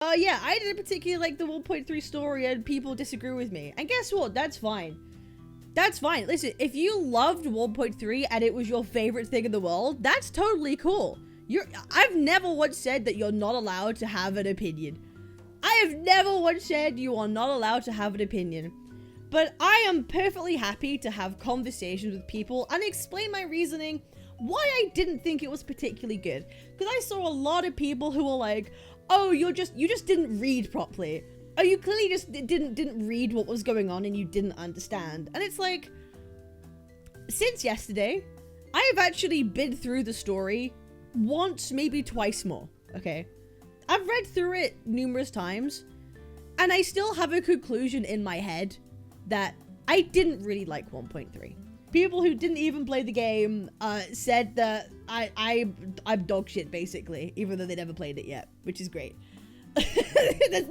Yeah, I didn't particularly like the 1.3 story and people disagree with me. And guess what? That's fine. That's fine. Listen, if you loved 1.3 and it was your favorite thing in the world, that's totally cool. I've never once said that you're not allowed to have an opinion. I have never once said you are not allowed to have an opinion. But I am perfectly happy to have conversations with people and explain my reasoning why I didn't think it was particularly good. Because I saw a lot of people who were like, oh, you just didn't read properly. Oh, you clearly just didn't read what was going on and you didn't understand. And it's like, since yesterday, I have actually been through the story once, maybe twice more, okay? I've read through it numerous times, and I still have a conclusion in my head that I didn't really like 1.3. People who didn't even play the game said that I'm dog shit, basically, even though they never played it yet, which is great. That's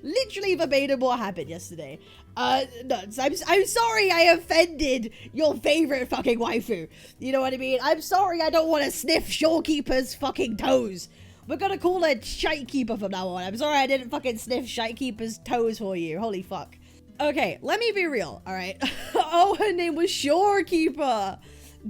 literally verbatim what happened yesterday. No, I'm sorry I offended your favorite fucking waifu. You know what I mean? I'm sorry I don't want to sniff Shorekeeper's fucking toes. We're gonna call her Shorekeeper from now on. I'm sorry I didn't fucking sniff Shorekeeper's toes for you. Holy fuck. Okay, let me be real, alright? Oh, her name was Shorekeeper.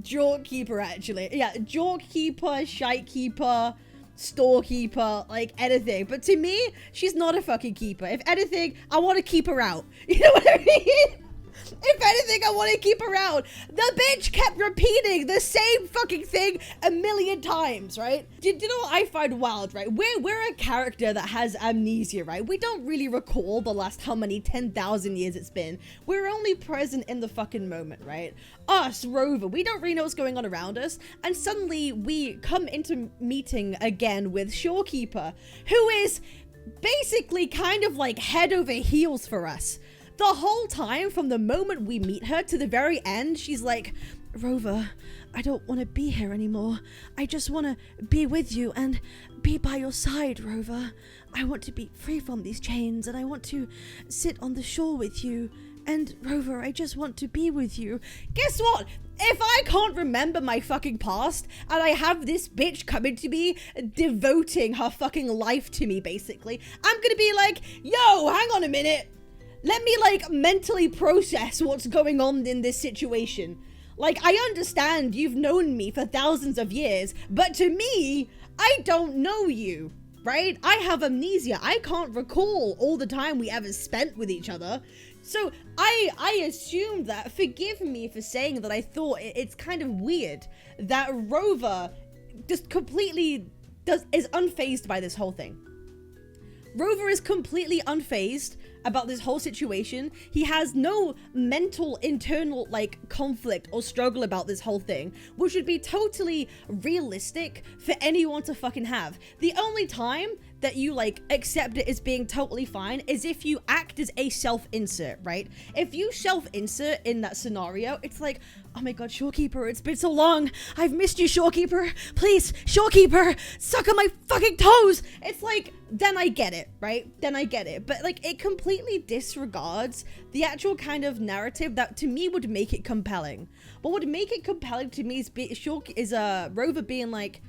Shorekeeper, actually. Yeah, Shorekeeper, Shorekeeper, Storekeeper, like anything. But to me, she's not a fucking keeper. If anything, I want to keep her out. You know what I mean? If anything, I want to keep her out. The bitch kept repeating the same fucking thing a million times, right? Do you know what I find wild, right? We're a character that has amnesia, right? We don't really recall the last how many 10,000 years it's been. We're only present in the fucking moment, right? Us, Rover, we don't really know what's going on around us. And suddenly we come into meeting again with Shorekeeper, who is basically kind of like head over heels for us. The whole time, from the moment we meet her to the very end, she's like, Rover, I don't want to be here anymore. I just want to be with you and be by your side, Rover. I want to be free from these chains and I want to sit on the shore with you. And Rover, I just want to be with you. Guess what? If I can't remember my fucking past and I have this bitch coming to me, devoting her fucking life to me, basically, I'm gonna be like, yo, hang on a minute. Let me, like, mentally process what's going on in this situation. Like, I understand you've known me for thousands of years, but to me, I don't know you, right? I have amnesia. I can't recall all the time we ever spent with each other. So I assumed that, forgive me for saying that I thought it's kind of weird that Rover just completely is unfazed by this whole thing. Rover is completely unfazed about this whole situation. He has no mental internal like conflict or struggle about this whole thing, which would be totally realistic for anyone to fucking have. The only time that you like accept it as being totally fine is if you act as a self-insert, right? If you self-insert in that scenario, it's like, oh my god, Shorekeeper, it's been so long. I've missed you, Shorekeeper. Please, Shorekeeper, suck on my fucking toes. It's like, then I get it, right? Then I get it. But like, it completely disregards the actual kind of narrative that to me would make it compelling. What would make it compelling to me is Rover being like,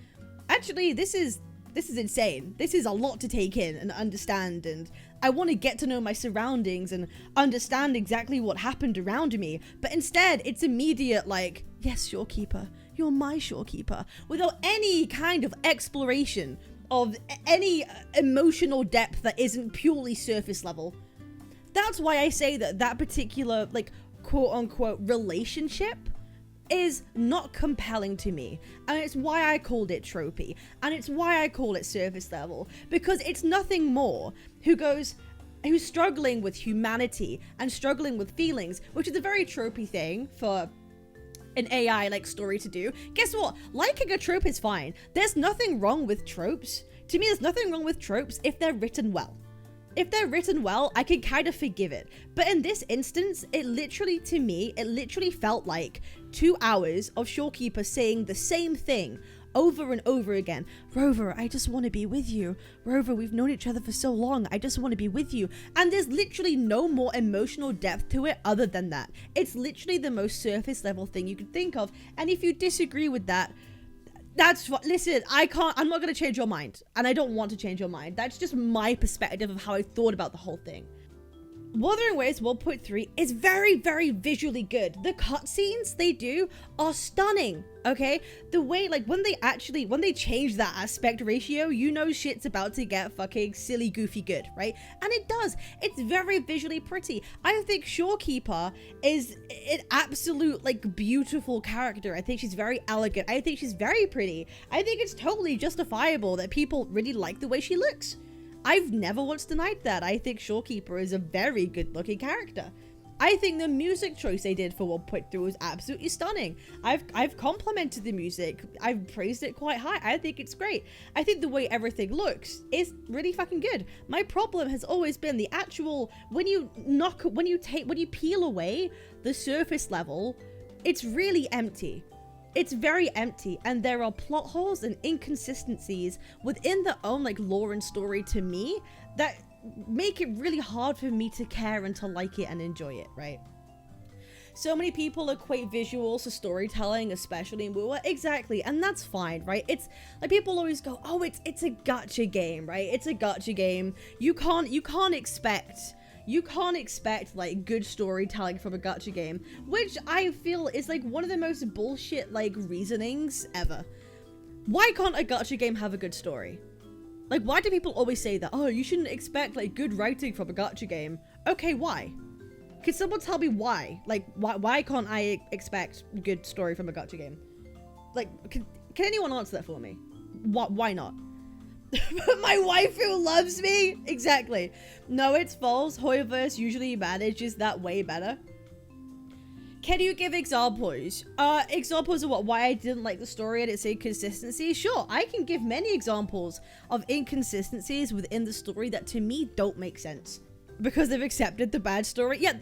actually, this is insane. This is a lot to take in and understand, and I want to get to know my surroundings and understand exactly what happened around me. But instead, it's immediate like, yes, Shorekeeper, you're my Shorekeeper, without any kind of exploration of any emotional depth that isn't purely surface level. That's why I say that that particular, like, quote-unquote relationship is not compelling to me, and it's why I called it tropey, and it's why I call it surface level, because it's nothing more who's struggling with humanity and struggling with feelings, which is a very tropey thing for an AI like story to do. Guess what? Liking a trope is fine. There's nothing wrong with tropes. To me, there's nothing wrong with tropes if they're written well. If they're written well, I can kind of forgive it. But in this instance, it literally felt like 2 hours of Shorekeeper saying the same thing over and over again. Rover, I just want to be with you. Rover, we've known each other for so long. I just want to be with you. And there's literally no more emotional depth to it other than that. It's literally the most surface level thing you could think of. And if you disagree with that, That's what, listen, I'm not going to change your mind. And I don't want to change your mind. That's just my perspective of how I thought about the whole thing. Wuthering Waves 1.3 is very, very visually good. The cutscenes they do are stunning, okay? The way, like, when they change that aspect ratio, you know shit's about to get fucking silly, goofy good, right? And it does. It's very visually pretty. I think Shorekeeper is an absolute, like, beautiful character. I think she's very elegant. I think she's very pretty. I think it's totally justifiable that people really like the way she looks. I've never once denied that. I think Shorekeeper is a very good looking character. I think the music choice they did for 1.3 was absolutely stunning. I've complimented the music. I've praised it quite high. I think it's great. I think the way everything looks is really fucking good. My problem has always been the actual, when you peel away the surface level, it's really empty. It's very empty, and there are plot holes and inconsistencies within their own, like, lore and story to me that make it really hard for me to care and to like it and enjoy it, right? So many people equate visuals to storytelling, especially in WoW. Exactly, and that's fine, right? It's like people always go, oh, it's a gacha game, right? It's a gacha game. You can't expect like good storytelling from a gacha game, which I feel is like one of the most bullshit like reasonings ever. Why can't a gacha game have a good story? Like, why do people always say that? Oh, you shouldn't expect like good writing from a gacha game. Okay, why? Can someone tell me why? Like, why can't I expect good story from a gacha game? Like, can anyone answer that for me? Why not? My wife who loves me? Exactly. No, it's false. Hoyoverse usually manages that way better. Can you give examples? Examples of what? Why I didn't like the story and its inconsistencies? Sure, I can give many examples of inconsistencies within the story that to me don't make sense. Because they've accepted the bad story. Yeah,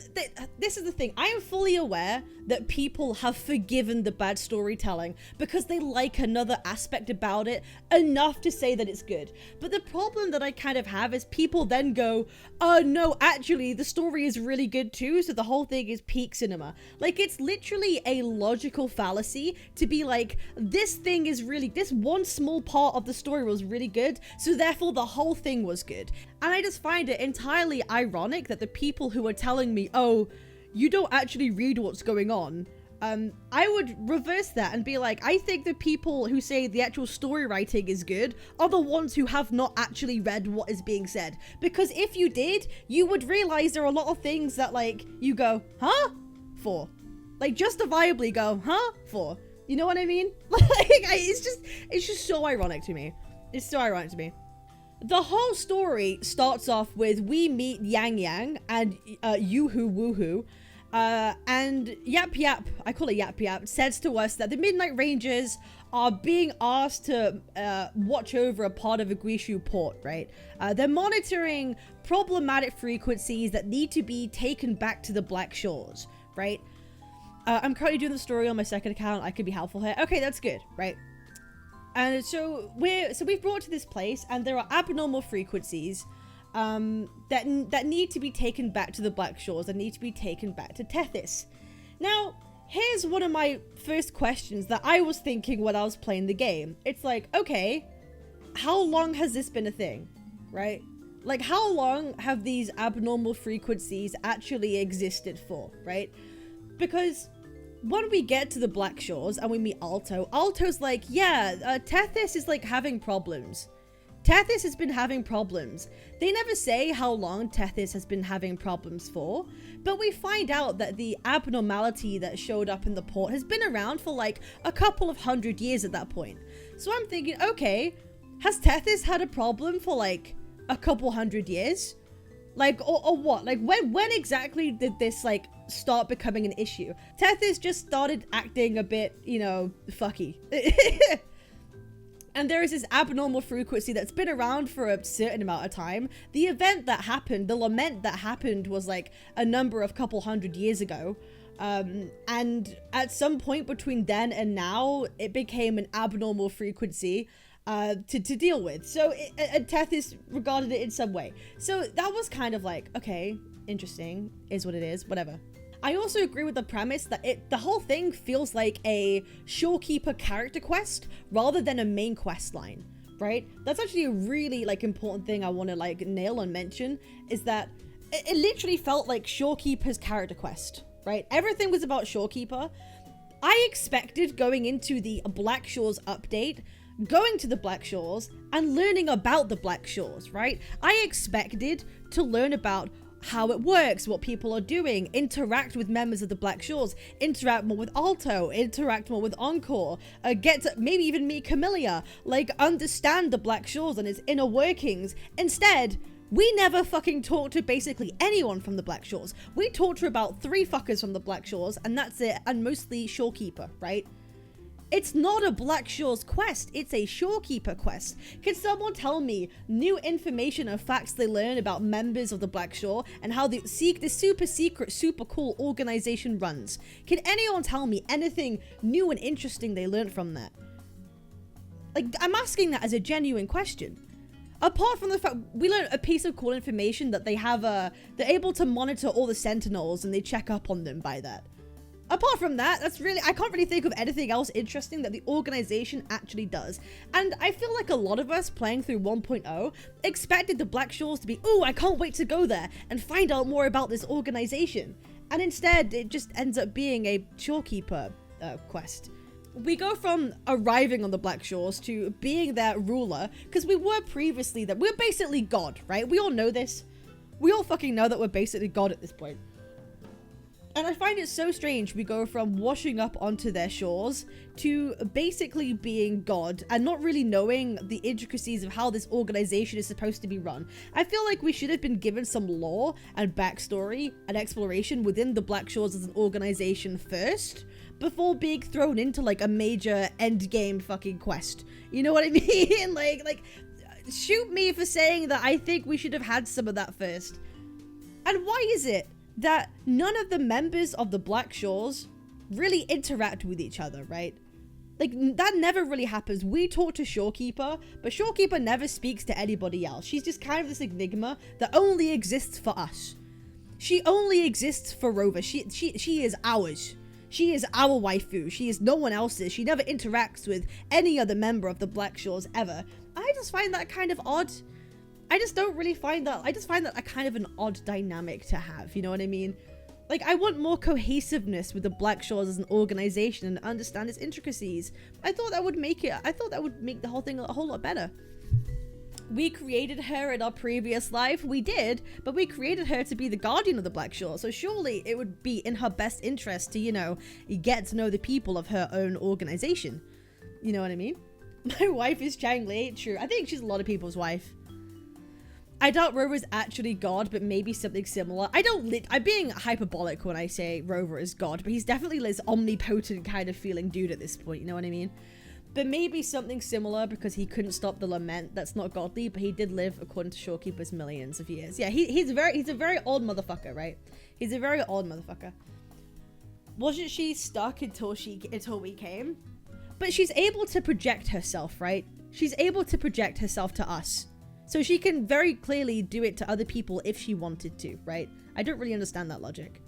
this is the thing. I am fully aware that people have forgiven the bad storytelling because they like another aspect about it enough to say that it's good. But the problem that I kind of have is people then go, oh no, actually the story is really good too, so the whole thing is peak cinema. Like, it's literally a logical fallacy to be like, this one small part of the story was really good, so therefore the whole thing was good. And I just find it entirely ironic that the people who are telling me, oh, you don't actually read what's going on, I would reverse that and be like, I think the people who say the actual story writing is good are the ones who have not actually read what is being said. Because if you did, you would realize there are a lot of things that, like, you go, huh? For. Like, justifiably go, huh? For. You know what I mean? Like, it's just so ironic to me. It's so ironic to me. The whole story starts off with we meet Yang Yang and Yoo-Hoo Woo-Hoo, and Yap Yap, I call it Yap Yap, says to us that the Midnight Rangers are being asked to watch over a part of a Guishu port, right? They're monitoring problematic frequencies that need to be taken back to the Black Shores, right? I'm currently doing the story on my second account. I could be helpful here. Okay, that's good, right? And so we've brought to this place, and there are abnormal frequencies that need to be taken back to the Black Shores, that need to be taken back to Tethys. Now, here's one of my first questions that I was thinking when I was playing the game. It's like, okay, how long has this been a thing, right? Like, how long have these abnormal frequencies actually existed for, right? Because when we get to the Black Shores and we meet Alto's like, yeah, Tethys is like having problems. Tethys has been having problems. They never say how long Tethys has been having problems for, but we find out that the abnormality that showed up in the port has been around for like a couple of 100 years at that point. So I'm thinking, okay, has Tethys had a problem for like a couple 100 years? Like, or what? Like, when exactly did this, like, start becoming an issue? Tethys just started acting a bit, you know, fucky. And there is this abnormal frequency that's been around for a certain amount of time. The event that happened, the lament that happened was, like, a number of couple 100 years ago. And at some point between then and now, it became an abnormal frequency to deal with. So Tethys regarded it in some way. So that was kind of like, okay, interesting, is what it is, whatever. I also agree with the premise that the whole thing feels like a Shorekeeper character quest rather than a main quest line, right? That's actually a really like important thing I want to like nail and mention, is that it literally felt like Shorekeeper's character quest, right? Everything was about Shorekeeper. I expected going into the Black Shores update, going to the Black Shores and learning about the Black Shores, right? I expected to learn about how it works, what people are doing, interact with members of the Black Shores, interact more with Alto, interact more with Encore, get to maybe even meet Camellia, like understand the Black Shores and its inner workings. Instead, we never fucking talked to basically anyone from the Black Shores. We talked to about 3 fuckers from the Black Shores, and that's it, and mostly Shorekeeper, right? It's not a Black Shores quest, it's a Shorekeeper quest. Can someone tell me new information or facts they learn about members of the Black Shore and how this super secret, super cool organization runs? Can anyone tell me anything new and interesting they learned from that? Like, I'm asking that as a genuine question. Apart from the fact we learned a piece of cool information that they have they're able to monitor all the sentinels and they check up on them by that. Apart from that, I can't really think of anything else interesting that the organization actually does. And I feel like a lot of us playing through 1.0 expected the Black Shores to be, oh, I can't wait to go there and find out more about this organization. And instead, it just ends up being a Shorekeeper quest. We go from arriving on the Black Shores to being their ruler, because we were previously that we're basically God, right? We all know this. We all fucking know that we're basically God at this point. And I find it so strange we go from washing up onto their shores to basically being God and not really knowing the intricacies of how this organization is supposed to be run. I feel like we should have been given some lore and backstory and exploration within the Black Shores as an organization first, before being thrown into like a major endgame fucking quest. You know what I mean? like, shoot me for saying that I think we should have had some of that first. And why is it that none of the members of the Black Shores really interact with each other, right? Like, that never really happens. We talk to Shorekeeper, but Shorekeeper never speaks to anybody else. She's just kind of this enigma that only exists for us. She only exists for Rover. She is ours. She is our waifu. She is no one else's. She never interacts with any other member of the Black Shores ever. I just find that kind of odd. I just don't really find that. I just find that a kind of an odd dynamic to have. You know what I mean? Like, I want more cohesiveness with the Black Shores as an organization and understand its intricacies. I thought that would make the whole thing a whole lot better. We created her in our previous life. We did, but we created her to be the guardian of the Black Shore. So surely it would be in her best interest to, you know, get to know the people of her own organization. You know what I mean? My wife is Chang-Li. True. I think she's a lot of people's wife. I doubt Rover's actually God, but maybe something similar. I'm being hyperbolic when I say Rover is God, but he's definitely this omnipotent kind of feeling dude at this point, you know what I mean? But maybe something similar because he couldn't stop the lament. That's not godly, but he did live according to Shorekeeper's millions of years. Yeah, he's a very old motherfucker, right? He's a very old motherfucker. Wasn't she stuck until we came? But she's able to project herself, right? She's able to project herself to us. So she can very clearly do it to other people if she wanted to, right? I don't really understand that logic.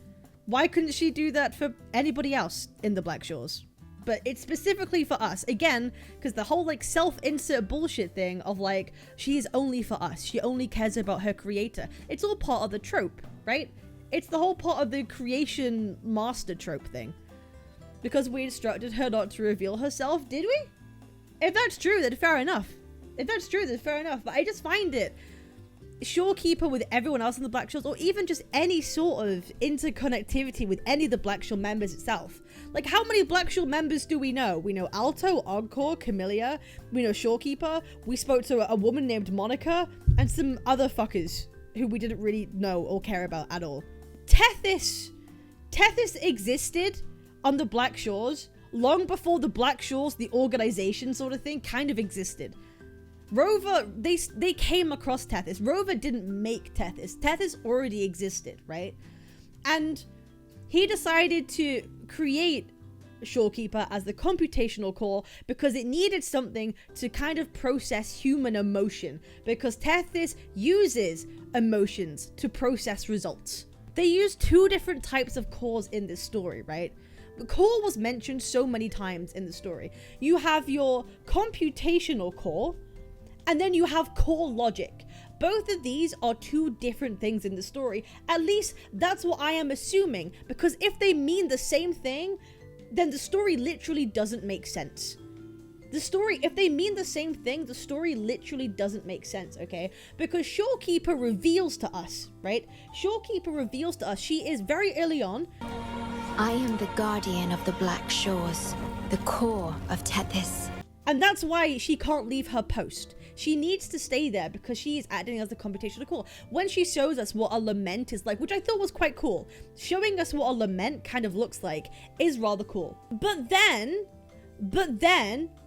Why couldn't she do that for anybody else in the Black Shores? But it's specifically for us. Again, because the whole like self-insert bullshit thing of like, she is only for us. She only cares about her creator. It's all part of the trope, right? It's the whole part of the creation master trope thing. Because we instructed her not to reveal herself, did we? If that's true, then fair enough. If that's true, then fair enough. But I just find it Shorekeeper with everyone else in the Black Shores, or even just any sort of interconnectivity with any of the Black Shore members itself. Like, how many Black Shore members do we know? We know Alto, Encore, Camellia, we know Shorekeeper, we spoke to a woman named Monica, and some other fuckers who we didn't really know or care about at all. Tethys existed on the Black Shores long before the Black Shores, the organization sort of thing, kind of existed. Rover, they came across Tethys. Rover didn't make Tethys. Tethys already existed, right? And he decided to create Shorekeeper as the computational core because it needed something to kind of process human emotion, because Tethys uses emotions to process results. they use two different types of cores in this story, right? The core was mentioned so many times in the story. You have your computational core, and then you have core logic. Both of these are two different things in the story. At least that's what I am assuming, because if they mean the same thing, then the story literally doesn't make sense. The story, if they mean the same thing, the story literally doesn't make sense, okay? Because Shorekeeper reveals to us, right? Shorekeeper reveals to us, she is very early on. I am the guardian of the Black Shores, the core of Tethys. And that's why she can't leave her post. She needs to stay there because she is acting as the computational core. When she shows us what a lament is like, which I thought was quite cool, showing us what a lament kind of looks like is rather cool. But then,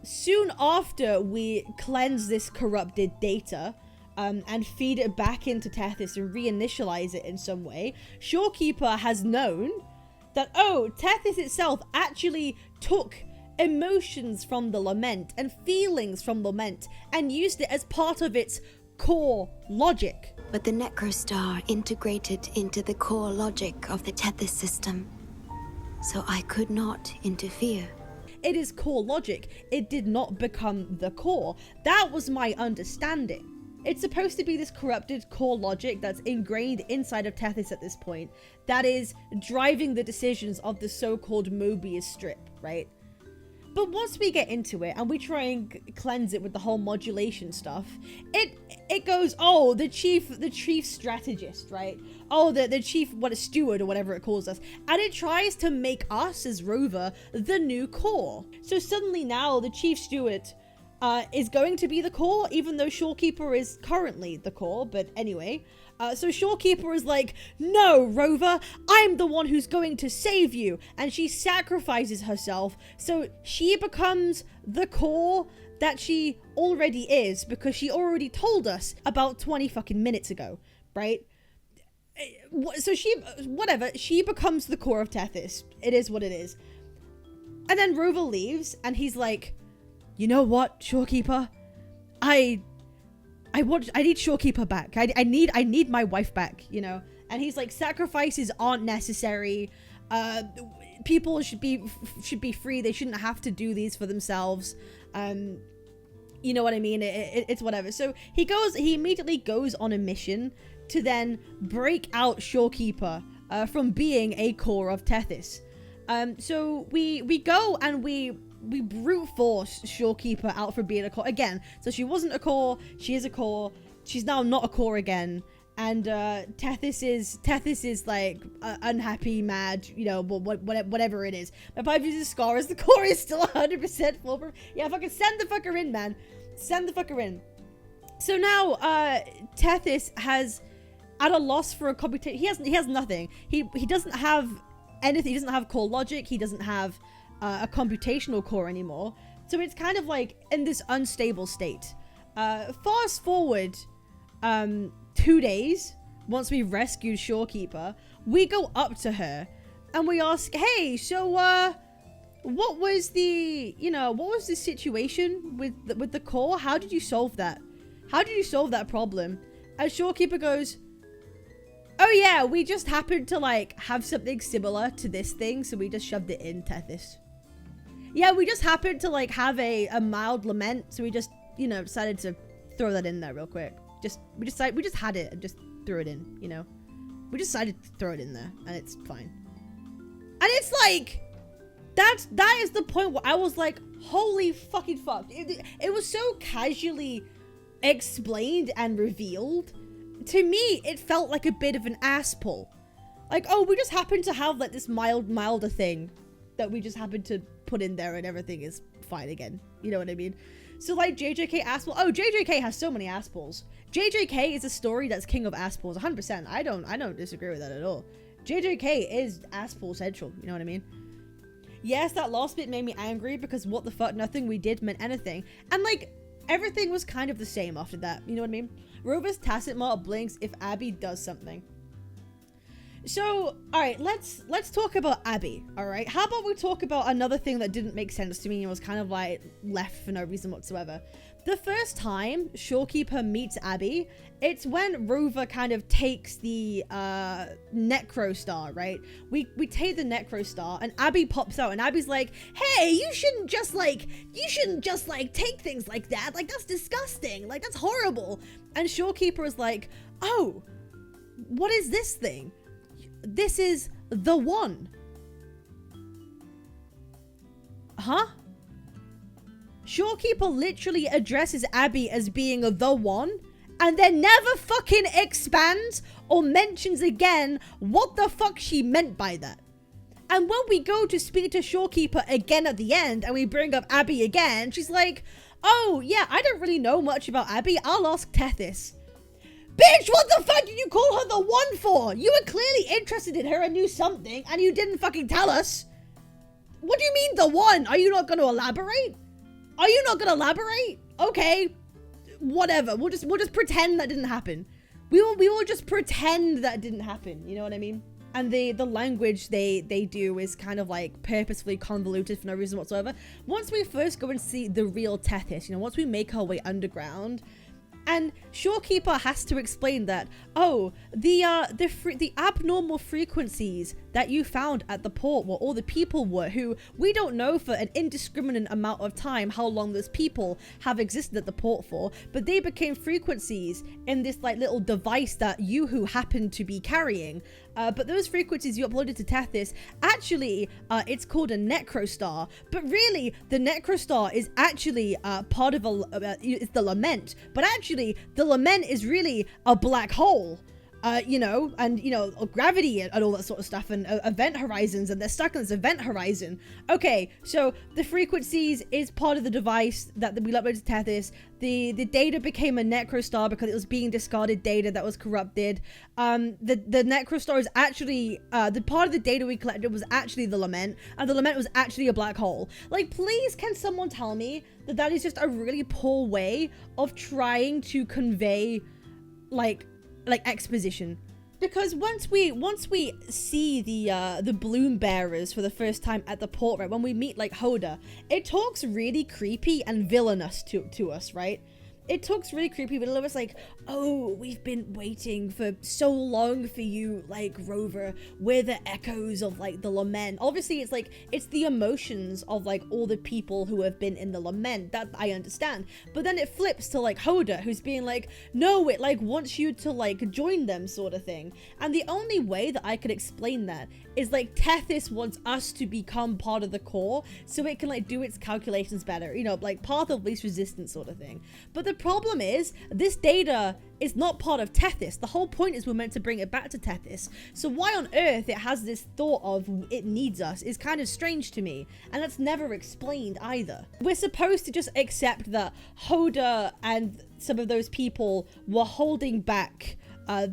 soon after we cleanse this corrupted data, and feed it back into Tethys and reinitialize it in some way, Shorekeeper has known that, oh, Tethys itself actually took emotions from the lament and feelings from lament and used it as part of its core logic. But the Necrostar integrated into the core logic of the Tethys system, so I could not interfere. It is core logic. It did not become the core. That was my understanding. It's supposed to be this corrupted core logic that's ingrained inside of Tethys at this point that is driving the decisions of the so-called Mobius strip, right? But once we get into it and we try and cleanse it with the whole modulation stuff, it goes, oh, the chief strategist, right? Oh, the chief, a steward or whatever it calls us. And it tries to make us as Rover the new core. So suddenly now the chief steward is going to be the core, even though Shorekeeper is currently the core. But anyway, so Shorekeeper is like, no, Rover, I'm the one who's going to save you. And she sacrifices herself. So she becomes the core that she already is, because she already told us about 20 fucking minutes ago, right? So she becomes the core of Tethys. It is what it is. And then Rover leaves and he's like, you know what, Shorekeeper? I need Shorekeeper back. I need my wife back, you know? And he's like, sacrifices aren't necessary. People should be free. They shouldn't have to do these for themselves. You know what I mean? It's whatever. So he immediately goes on a mission to then break out Shorekeeper from being a core of Tethys. So we go and we brute force Shorekeeper out for being a core again. So she wasn't a core, she is a core, she's now not a core again, and Tethys is like unhappy, mad, you know, whatever it is. My 5 uses scar as the core is still 100% foolproof. Yeah, fucking send the fucker in, man. Send the fucker in. So now Tethys has at a loss for a computation. He has nothing. He doesn't have anything. He doesn't have core logic. He doesn't have a computational core anymore. So it's kind of like in this unstable state. Fast forward 2 days, once we rescued Shorekeeper, we go up to her and we ask, hey, so what was the situation with the core? How did you solve that? How did you solve that problem? And Shorekeeper goes, oh yeah, we just happened to like have something similar to this thing, so we just shoved it in Tethys. Yeah, we just happened to like have a mild lament, so we just, you know, decided to throw that in there real quick. We just had it and just threw it in, you know. We just decided to throw it in there and it's fine. And it's like, that is the point where I was like, holy fucking fuck. It was so casually explained and revealed. To me, it felt like a bit of an ass pull. Like, oh, we just happened to have like this milder thing that we just happened to put in there and everything is fine again. You know what I mean? So like JJK asspull. Oh, JJK has so many asspulls. JJK is a story that's king of asspulls, 100%. I don't disagree with that at all. JJK is asspull central. You know what I mean? Yes, that last bit made me angry because what the fuck, nothing we did meant anything. And like everything was kind of the same after that. You know what I mean? Rover's tacit mark blinks if Abby does something. So, alright, let's talk about Abby, alright? How about we talk about another thing that didn't make sense to me and was kind of like left for no reason whatsoever. The first time Shorekeeper meets Abby, it's when Rover kind of takes the Necro Star, right? We take the Necro Star and Abby pops out and Abby's like, hey, you shouldn't just like take things like that. Like, that's disgusting. Like, that's horrible. And Shorekeeper is like, oh, what is this thing? This is the one. Huh? Shorekeeper literally addresses Abby as being the one and then never fucking expands or mentions again what the fuck she meant by that. And when we go to speak to Shorekeeper again at the end and we bring up Abby again, she's like, oh yeah, I don't really know much about Abby. I'll ask Tethys. Bitch, what the fuck did you call her the one for? You were clearly interested in her and knew something and you didn't fucking tell us. What do you mean the one? Are you not going to elaborate? Are you not gonna elaborate? Okay, whatever. We'll just pretend that didn't happen. We will just pretend that didn't happen. You know what I mean? And the language they do is kind of like purposefully convoluted for no reason whatsoever. Once we first go and see the real Tethys, you know, once we make our way underground, and Shorekeeper has to explain that, oh, the abnormal frequencies that you found at the port were all the people were, who we don't know for an indiscriminate amount of time how long those people have existed at the port for, but they became frequencies in this like little device that you who happen to be carrying. But those frequencies you uploaded to Tethys, actually, it's called a Necrostar. But really, the Necrostar is actually part of it's the Lament. But actually, the Lament is really a black hole. You know, and, you know, gravity and all that sort of stuff, and event horizons, and they're stuck in this event horizon. Okay, so the frequencies is part of the device that we uploaded to Tethys. The data became a Necrostar because it was being discarded data that was corrupted. The Necrostar is actually, the part of the data we collected was actually the Lament, and the Lament was actually a black hole. Like, please, can someone tell me that that is just a really poor way of trying to convey, like exposition? Because once we see the bloom bearers for the first time at the port, right, when we meet like Hoda, it talks really creepy and villainous to us, right? It talks really creepy, but it was like, oh, we've been waiting for so long for you, like, Rover. We're the echoes of, like, the Lament. Obviously, it's, like, it's the emotions of, like, all the people who have been in the Lament. That I understand. But then it flips to, like, Hoda, who's being like, no, it, like, wants you to, like, join them, sort of thing. And the only way that I could explain that is, like, Tethys wants us to become part of the core so it can, like, do its calculations better. You know, like, path of least resistance sort of thing. But the problem is, this data is not part of Tethys. The whole point is we're meant to bring it back to Tethys. So why on earth it has this thought of it needs us is kind of strange to me. And that's never explained either. We're supposed to just accept that Hoda and some of those people were holding back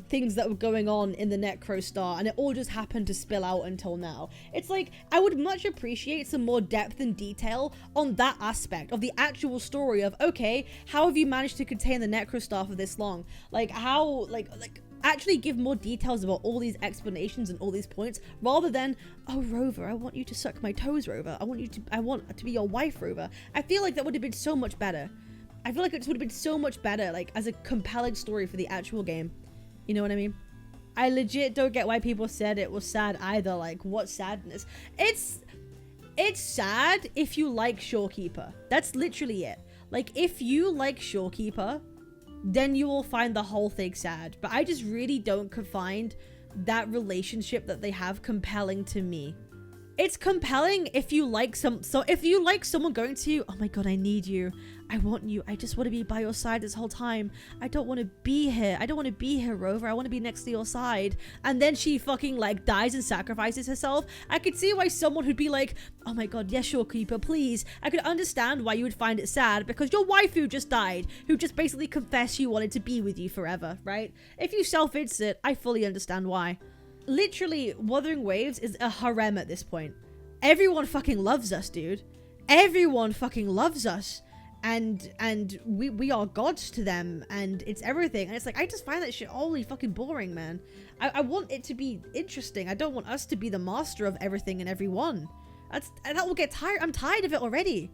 things that were going on in the Necrostar, and it all just happened to spill out until now. It's like, I would much appreciate some more depth and detail on that aspect of the actual story of, okay, how have you managed to contain the Necrostar for this long? Like, how, like actually give more details about all these explanations and all these points, rather than, oh, Rover, I want you to suck my toes, Rover. I want to be your wife, Rover. I feel like that would have been so much better. I feel like it would have been so much better, like, as a compelling story for the actual game. You know what I mean? I legit don't get why people said it was sad either. Like, what sadness? It's sad if you like Shorekeeper. That's literally it. Like, if you like Shorekeeper, then you will find the whole thing sad. But I just really don't find that relationship that they have compelling to me. It's compelling if you like if you like someone going to you, oh my god, I need you. I want you. I just want to be by your side this whole time. I don't want to be here. I don't want to be here, Rover. I want to be next to your side. And then she fucking like dies and sacrifices herself. I could see why someone who'd be like, oh my god, yes, Shorekeeper, please. I could understand why you would find it sad, because your waifu just died, who just basically confessed she wanted to be with you forever, right? If you self-insert, I fully understand why. Literally, Wuthering Waves is a harem at this point. Everyone fucking loves us, dude. Everyone fucking loves us. And we are gods to them, and it's everything. And it's like, I just find that shit only fucking boring, man. I want it to be interesting. I don't want us to be the master of everything and everyone. That will get tired. I'm tired of it already.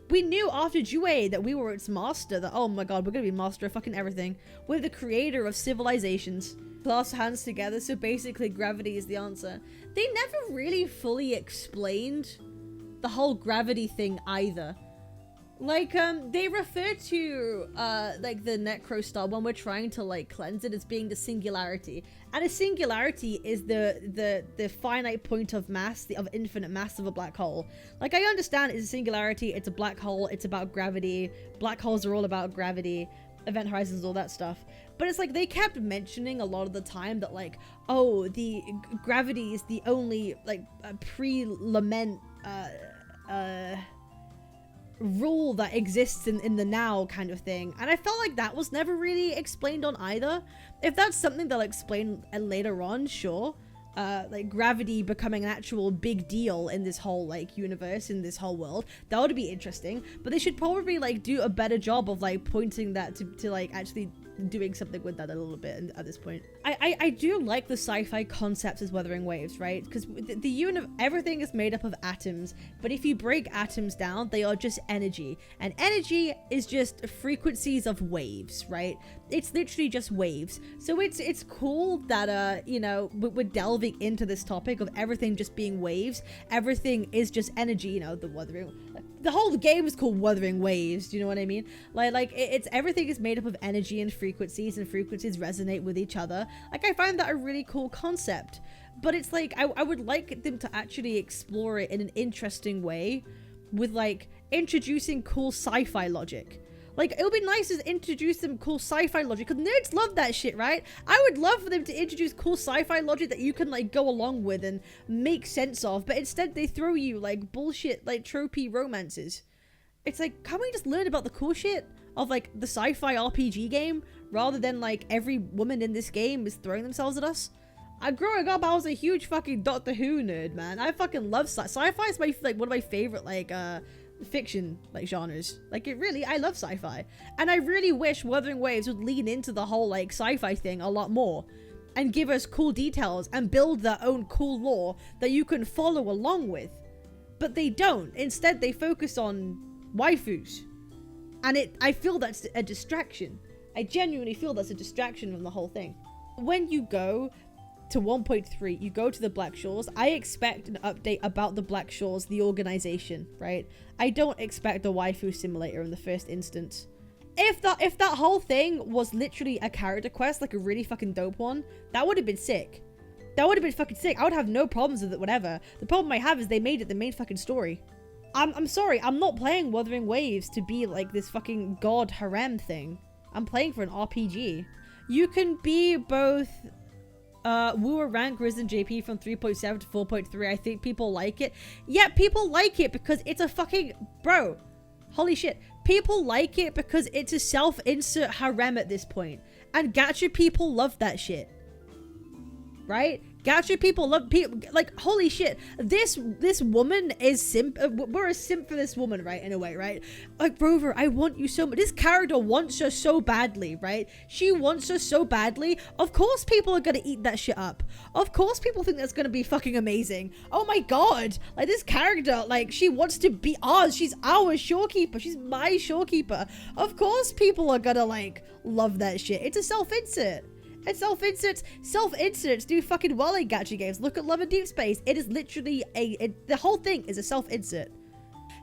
We knew after Jue that we were its master, that, oh my god, we're gonna be master of fucking everything. We're the creator of civilizations. Clasp hands together, so basically gravity is the answer. They never really fully explained the whole gravity thing either. Like, they refer to, like, the Necro Star when we're trying to, like, cleanse it as being the singularity. And a singularity is the finite point of mass, of infinite mass of a black hole. Like, I understand it's a singularity, it's a black hole, it's about gravity. Black holes are all about gravity, event horizons, all that stuff. But it's like, they kept mentioning a lot of the time that, like, oh, the gravity is the only, like, pre-lament, rule that exists in the now kind of thing, and I felt like that was never really explained on either. If that's something they'll explain later on, sure, like gravity becoming an actual big deal in this whole like universe, in this whole world, that would be interesting. But they should probably like do a better job of like pointing that to like actually doing something with that a little bit at this point. I do like the sci-fi concepts as Wuthering Waves, right? Because everything is made up of atoms, but if you break atoms down, they are just energy, and energy is just frequencies of waves, right? It's literally just waves. So it's cool that you know, we're delving into this topic of everything just being waves. Everything is just energy, you know, the whole game is called Wuthering Waves, do you know what I mean? Like it's everything is made up of energy and frequencies resonate with each other. Like, I find that a really cool concept, but it's like I would like them to actually explore it in an interesting way, with like introducing cool sci-fi logic. Like, it would be nice to introduce some cool sci-fi logic, because nerds love that shit, right? I would love for them to introduce cool sci-fi logic that you can, like, go along with and make sense of, but instead they throw you, like, bullshit, like, tropey romances. It's like, can't we just learn about the cool shit of, like, the sci-fi RPG game, rather than, like, every woman in this game is throwing themselves at us? Growing up, I was a huge fucking Doctor Who nerd, man. I fucking love sci-fi. Is my, like, one of my favorite, like, fiction like genres. Like, I love sci-fi, and I really wish Wuthering Waves would lean into the whole like sci-fi thing a lot more and give us cool details and build their own cool lore that you can follow along with. But they don't. Instead, they focus on waifus, and I feel that's a distraction. I genuinely feel that's a distraction from the whole thing. When you go to 1.3, you go to the Black Shores. I expect an update about the Black Shores, the organization, right? I don't expect a waifu simulator in the first instance. If that whole thing was literally a character quest, like a really fucking dope one, that would have been sick. That would have been fucking sick. I would have no problems with it, whatever. The problem I have is they made it the main fucking story. I'm sorry, I'm not playing Wuthering Waves to be like this fucking god harem thing. I'm playing for an RPG. You can be both Wooer rank Risen JP from 3.7 to 4.3. I think people like it. Yeah, people like it because it's a fucking... Bro, holy shit. People like it because it's a self-insert harem at this point. And gacha people love that shit. Right? Gacha people love people, like, holy shit, this woman is simp. We're a simp for this woman, right? In a way, right? Like, Rover, I want you so much. This character wants her so badly, right? She wants her so badly. Of course people are gonna eat that shit up. Of course people think that's gonna be fucking amazing. Oh my god, like, this character, like, she wants to be ours. She's our Shorekeeper. She's my Shorekeeper. Of course people are gonna, like, love that shit. It's a self-insert. And self-inserts do fucking well in gacha games. Look at Love and Deep Space. It is literally the whole thing is a self-insert.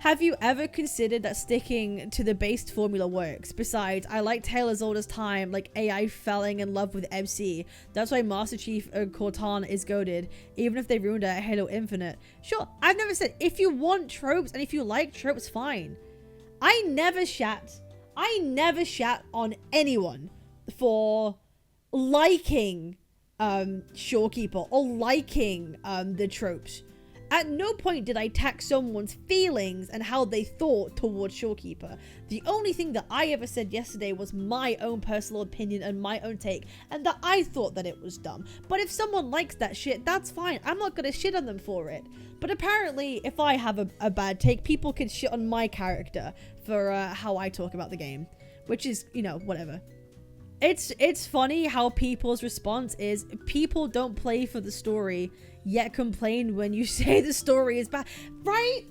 Have you ever considered that sticking to the based formula works? Besides, I like Tale as Old as Time, like AI falling in love with MC. That's why Master Chief Cortana is goated, even if they ruined it at Halo Infinite. Sure, I've never said, if you want tropes and if you like tropes, fine. I never shat on anyone for liking Shorekeeper or liking the tropes. At no point did I tax someone's feelings and how they thought towards Shorekeeper. The only thing that I ever said yesterday was my own personal opinion and my own take, and that I thought that it was dumb. But if someone likes that shit, that's fine. I'm not gonna shit on them for it. But apparently, if I have a bad take, people can shit on my character for how I talk about the game, which is, you know, whatever. It's funny how people's response is, people don't play for the story, yet complain when you say the story is bad. Right?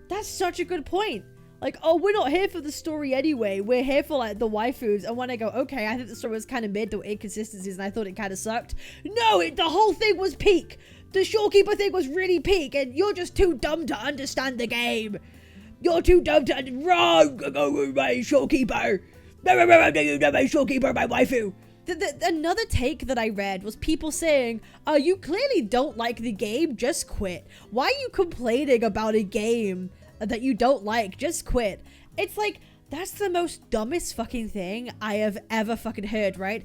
That's such a good point. Like, oh, we're not here for the story anyway. We're here for, like, the waifus. And when I go, okay, I think the story was kind of mid, there were inconsistencies, and I thought it kind of sucked. No, the whole thing was peak. The Shorekeeper thing was really peak, and you're just too dumb to understand the game. You're too dumb to wrong. My Shorekeeper. My Shorekeeper, my waifu. Another take that I read was people saying, you clearly don't like the game, just quit. Why are you complaining about a game that you don't like? Just quit. It's like, that's the most dumbest fucking thing I have ever fucking heard, right?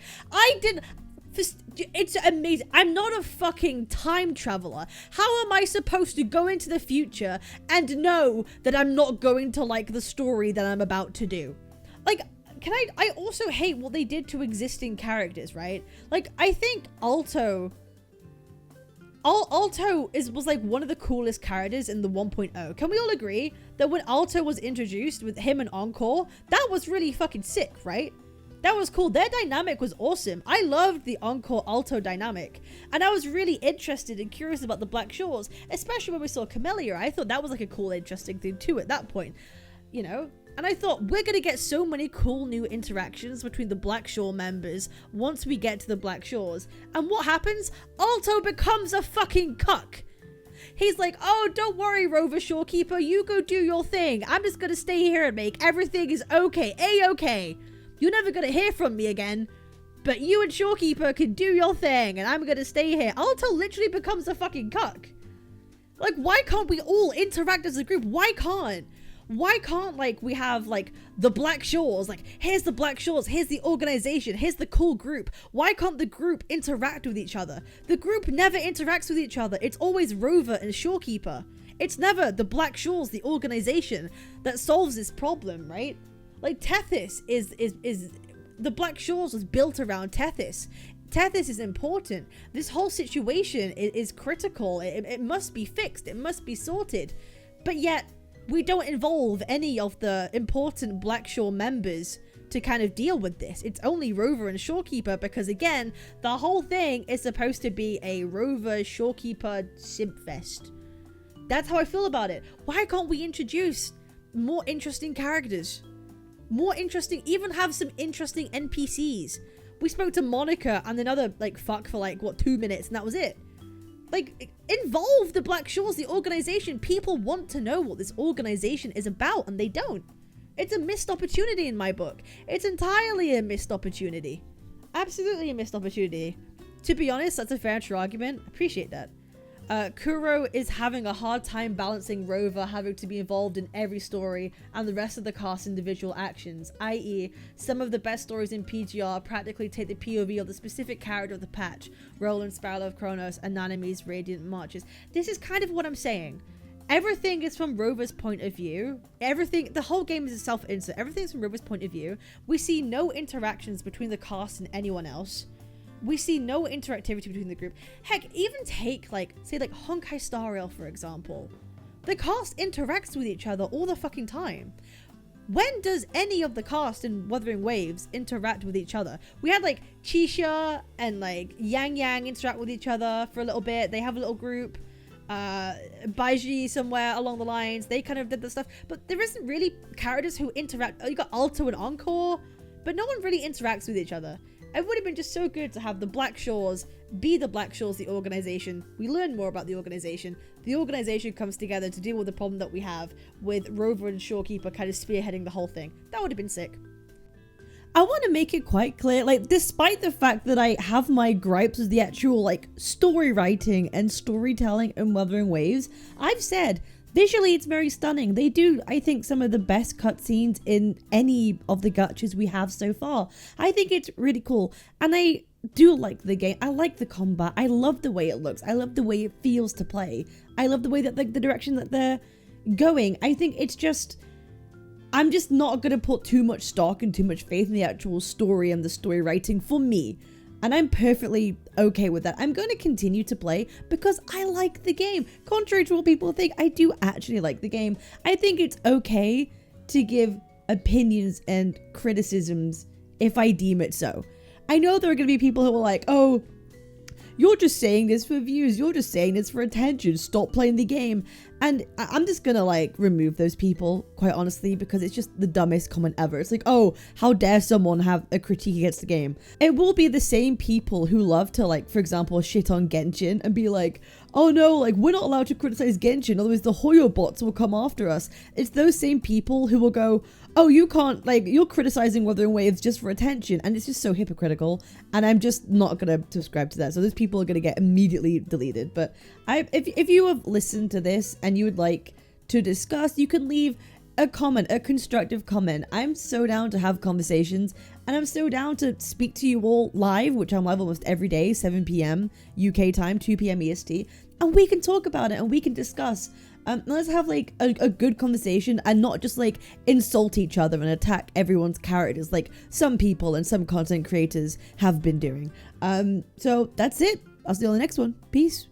It's amazing. I'm not a fucking time traveler. How am I supposed to go into the future and know that I'm not going to like the story that I'm about to do? Like, I also hate what they did to existing characters, right? Like, I think Alto was like one of the coolest characters in the 1.0. Can we all agree that when Alto was introduced with him and Encore, that was really fucking sick, right? That was cool. Their dynamic was awesome. I loved the Encore Alto dynamic. And I was really interested and curious about the Black Shores, especially when we saw Camellia. I thought that was like a cool, interesting thing too at that point, you know? And I thought, we're going to get so many cool new interactions between the Black Shore members once we get to the Black Shores. And what happens? Alto becomes a fucking cuck. He's like, oh, don't worry, Rover Shorekeeper. You go do your thing. I'm just going to stay here and make everything is okay. A-okay. You're never going to hear from me again. But you and Shorekeeper can do your thing. And I'm going to stay here. Alto literally becomes a fucking cuck. Like, why can't we all interact as a group? Why can't, like, we have, like, the Black Shores? Like, here's the Black Shores, here's the organization, here's the cool group. Why can't the group interact with each other? The group never interacts with each other. It's always Rover and Shorekeeper. It's never the Black Shores, the organization, that solves this problem, right? Like, Tethys is the Black Shores was built around Tethys. Tethys is important. This whole situation is critical. It must be fixed. It must be sorted. But yet, we don't involve any of the important Black Shore members to kind of deal with this. It's only Rover and Shorekeeper because, again, the whole thing is supposed to be a Rover Shorekeeper simp fest. That's how I feel about it. Why can't we introduce more interesting characters? More interesting, even have some interesting NPCs. We spoke to Monica and another, like, fuck for, like, what, 2 minutes, and that was it. Like, involve the Black Shores, the organization. People want to know what this organization is about, and they don't. It's a missed opportunity in my book. It's entirely a missed opportunity. Absolutely a missed opportunity. To be honest, that's a fair true argument. Appreciate that. Kuro is having a hard time balancing Rover having to be involved in every story and the rest of the cast's individual actions, i.e. some of the best stories in PGR practically take the POV of the specific character of the patch, Roland, Sparrow of Kronos, and Nanami's Radiant Marches. This is kind of what I'm saying. Everything is from Rover's point of view. The whole game is a self-insert. Everything's from Rover's point of view. We see no interactions between the cast and anyone else. We see no interactivity between the group. Heck, even take, like, say, like, Honkai Star Rail, for example. The cast interacts with each other all the fucking time. When does any of the cast in Wuthering Waves interact with each other? We had, like, Chisha and, like, Yang Yang interact with each other for a little bit. They have a little group. Baiji somewhere along the lines. They kind of did the stuff. But there isn't really characters who interact. Oh, you got Alto and Encore. But no one really interacts with each other. It would have been just so good to have the Black Shores be the Black Shores, the organization. We learn more about the organization. The organization comes together to deal with the problem that we have with Rover and Shorekeeper kind of spearheading the whole thing. That would have been sick. I want to make it quite clear, like, despite the fact that I have my gripes with the actual, like, story writing and storytelling in Wuthering Waves, I've said, visually it's very stunning. They do, I think, some of the best cutscenes in any of the gachas we have so far. I think it's really cool. And I do like the game. I like the combat. I love the way it looks. I love the way it feels to play. I love the way that, like, the direction that they're going. I think it's just... I'm just not going to put too much stock and too much faith in the actual story and the story writing for me. And I'm perfectly okay with that. I'm going to continue to play because I like the game. Contrary to what people think, I do actually like the game. I think it's okay to give opinions and criticisms if I deem it so. I know there are going to be people who are like, oh, you're just saying this for views, you're just saying this for attention, stop playing the game. And I'm just gonna like remove those people, quite honestly, because it's just the dumbest comment ever. It's like, oh, how dare someone have a critique against the game. It will be the same people who love to, like, for example, shit on Genshin and be like, oh no, like, we're not allowed to criticize Genshin, otherwise the Hoyo bots will come after us. It's those same people who will go, oh, you can't, like, you're criticizing Wuthering Waves just for attention, and it's just so hypocritical, and I'm just not gonna subscribe to that. So those people are gonna get immediately deleted. But if you have listened to this and you would like to discuss, you can leave a comment, a constructive comment. I'm so down to have conversations, and I'm so down to speak to you all live, which I'm live almost every day, 7 p.m. UK time, 2 p.m. EST, and we can talk about it and we can discuss. Let's have like a good conversation and not just like insult each other and attack everyone's characters like some people and some content creators have been doing. So that's it. I'll see you on the next one. Peace.